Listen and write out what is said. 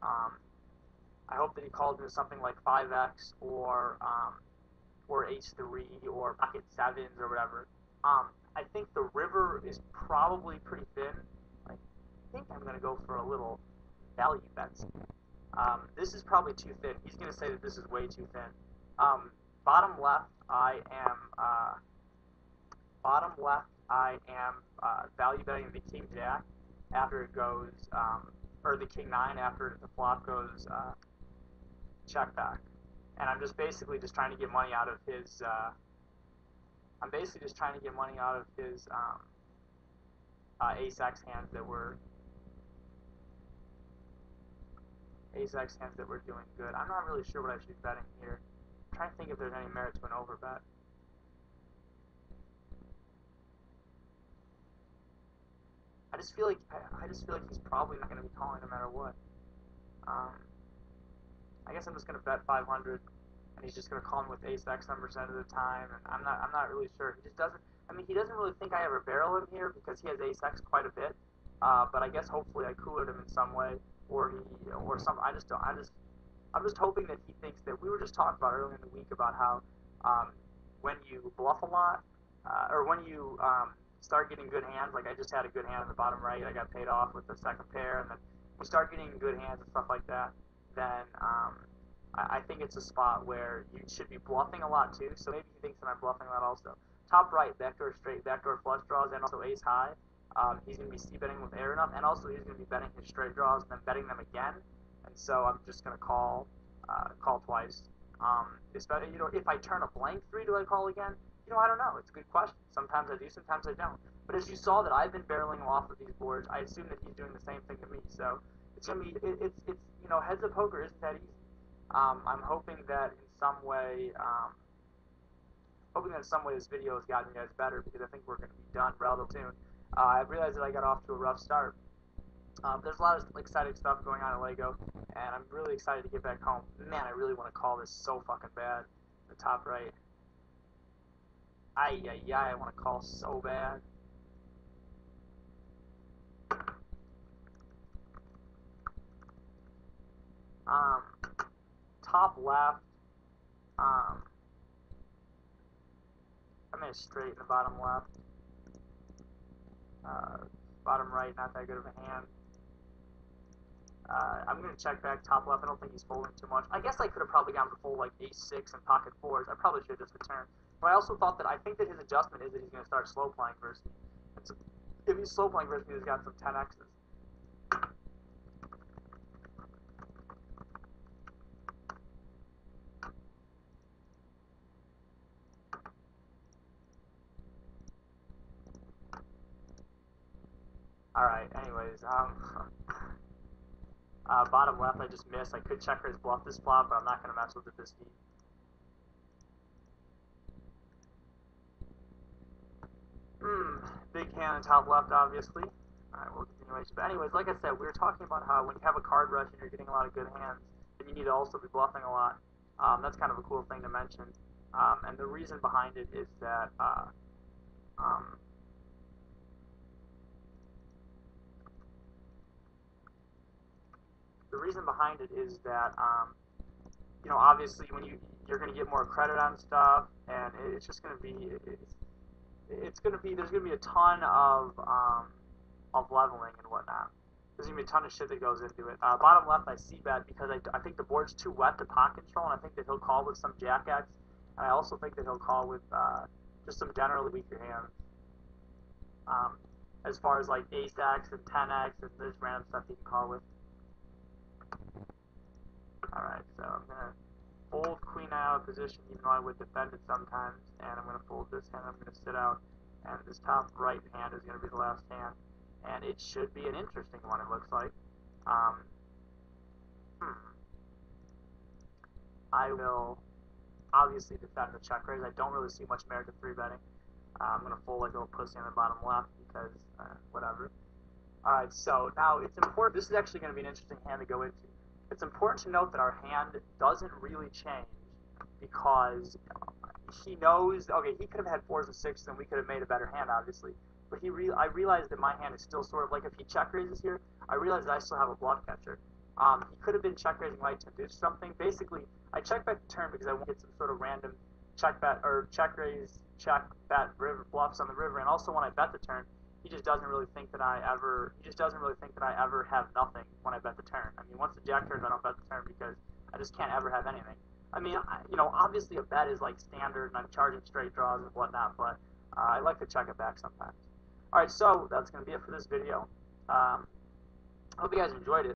I hope that he calls into something like 5x or ace 3 or pocket 7s or whatever. I think the river is probably pretty thin. I think I'm going to go for a little value bets. This is probably too thin. He's going to say that this is way too thin. Um, bottom left, I am bottom left. I am value betting the king jack after it goes, or the king nine after the flop goes check back, and I'm just basically just trying to get money out of his. I'm basically just trying to get money out of his ace x hands that were doing good. I'm not really sure what I should be betting here. I'm trying to think if there's any merit to an overbet. I just feel like he's probably not going to be calling no matter what. Um, I guess I'm just going to bet 500, and he's just going to call me with ace x numbers at the time. And I'm not really sure. He just doesn't. I mean, he doesn't really think I ever barrel him here because he has ace x quite a bit. But I guess hopefully I coolered him in some way, or he, or some. I just don't. I'm just hoping that he thinks that we were just talking about earlier in the week about how when you bluff a lot, or when you start getting good hands, like I just had a good hand in the bottom right, I got paid off with the second pair, and then you start getting good hands and stuff like that, then I think it's a spot where you should be bluffing a lot too. So maybe he thinks that I'm bluffing a lot also. Top right, backdoor straight, backdoor flush draws, and also ace high. He's going to be c-betting with air enough, and also he's going to be betting his straight draws and then betting them again. And so I'm just going to call twice. Especially, if I turn a blank three, do I call again? I don't know. It's a good question. Sometimes I do, sometimes I don't. But as you saw that I've been barreling off of these boards, I assume that he's doing the same thing to me. So it's gonna be it's heads of poker isn't that easy. I'm hoping that in some way this video has gotten you guys better because I think we're going to be done relatively soon. I realized that I got off to a rough start. There's a lot of exciting stuff going on at Lego, and I'm really excited to get back home. Man, I really want to call this so fucking bad. The top right. I want to call so bad. Um, top left. I'm going to straighten the bottom left. Bottom right, not that good of a hand. I'm going to check back top left. I don't think he's folding too much. I guess I could have probably gone for full like ace 6 and pocket 4s. I probably should have just returned. But I also thought that I think that his adjustment is that he's going to start slow playing versus me. So if he's slow playing versus me, he's got some 10x's. Alright, anyways, bottom left, I just missed. I could check his bluff this flop, but I'm not going to mess with it this deep. Big hand in top left, obviously. Alright, we'll continue. But anyways, like I said, we were talking about how when you have a card rush and you're getting a lot of good hands, then you need to also be bluffing a lot. That's kind of a cool thing to mention. And the reason behind it is that obviously when you're going to get more credit on stuff, and it's just going to be there's going to be a ton of leveling and whatnot. There's going to be a ton of shit that goes into it. Bottom left, I see bet because I think the board's too wet to pot control, and I think that he'll call with some jack X, and I also think that he'll call with just some generally weaker hands. As far as like ace X and 10x and this random stuff he can call with. Alright, so I'm going to fold queen out of position even though I would defend it sometimes, and I'm going to fold this hand, I'm going to sit out, and this top right hand is going to be the last hand, and it should be an interesting one, it looks like. I will obviously defend the check raise. I don't really see much merit to 3-betting. I'm going to fold like a little pussy on the bottom left because whatever. Alright, so now it's important. This is actually going to be an interesting hand to go into. It's important to note that our hand doesn't really change because he knows, okay, he could have had 4s and 6s and we could have made a better hand, obviously. But I realized that my hand is still sort of like, if he check raises here, I realize that I still have a bluff catcher. He could have been check raising white to do something. Basically, I check bet the turn because I want to get some sort of random check bet or check raise, check bet river bluffs on the river, and also when I bet the turn, he just doesn't really think that I ever have nothing when I bet the turn. I mean, once the jack turns, I don't bet the turn because I just can't ever have anything. I mean, obviously a bet is like standard, and I'm charging straight draws and whatnot, but I like to check it back sometimes. All right, so that's going to be it for this video. I hope you guys enjoyed it.